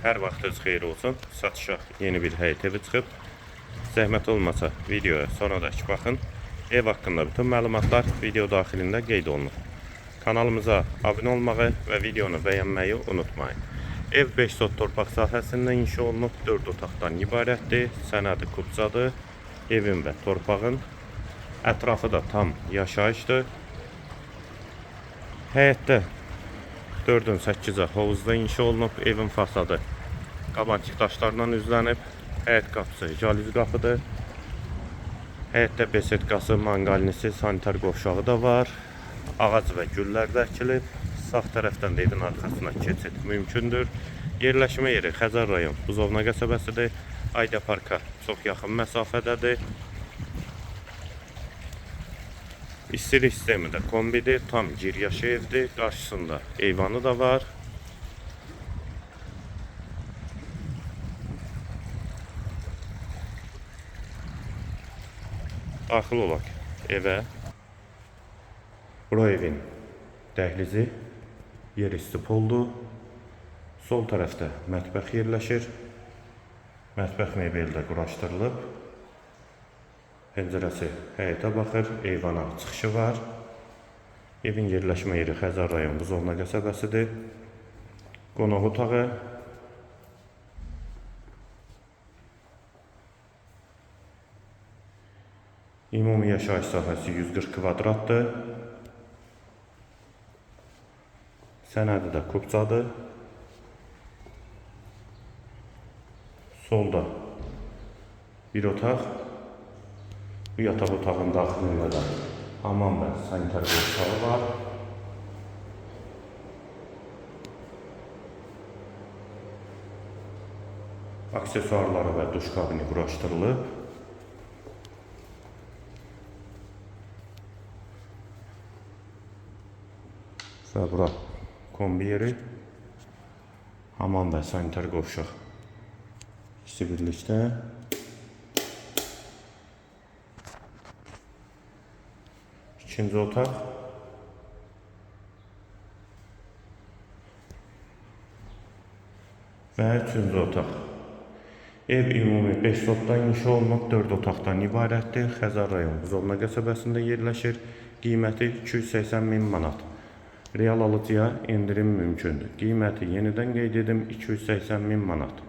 Hər vaxtınız xeyir olsun. Satışa yeni bir həyət evi çıxıb. Zəhmət olmasa videoya sonradakı baxın. Ev haqqında bütün məlumatlar video daxilində qeyd olunur. Kanalımıza abunə olmağı və videonu bəyənməyi unutmayın. Ev 5 sot torpaq sahəsində inşa olunub, 4 otaqdan ibarətdir. Sənədi kubcadır. Evin və torpağın ətrafı da tam yaşayışdır. Həyətdə 4-ün 8-ə hovuzda inşa olunub. Evin fasadı qabançıq daşlarla üzlənib. Həyət qapısı jaliz qapıdır. Həyətdə besetkası, manqalnisi, sanitar qovşağı da var. Ağac və güllər də əkilib. Sağ tərəfdən də evin arxasına keçid mümkündür. Yerləşmə yeri Xəzər rayon Buzovna qəsəbəsidir. Ayda parka çox yaxın məsafədədir. İstilik sistemi də kombidir. Tam giryaşı evdir. Qarşısında eyvanı da var. Daxil olaq evə. Bura evin dəhlizi, yerüstü poldur. Sol tərəfdə mətbəx yerləşir. Mətbəx mebeli də quraşdırılıb. Pəncərəsi həyətə baxır, eyvana çıxışı var. Evin yerləşmə yeri Xəzər rayon Buzovna qəsəbəsidir. Qonaq otağı. Ümumi yaşayış sahəsi 140 kvadratdır. Sənədi də kubcadır. Solda bir otaq. Bu yataq otağın daxilində də hamam və sanitar qovşağı var. Aksesuarları və duş kabini quraşdırılıb. Və bura kombi yeri, hamam və sanitar qovşaq ikisi birlikdə. İkinci otaq. Və üçüncü otaq. Ev ümumi 5 sotdan inşa olunub, 4 otaqdan ibarətdir. Xəzər rayon Buzovna qəsəbəsində yerləşir. Qiyməti 280.000 manat. Real alıcıya endirim mümkündür. Qiyməti yenidən qeyd edim, 280.000 manat.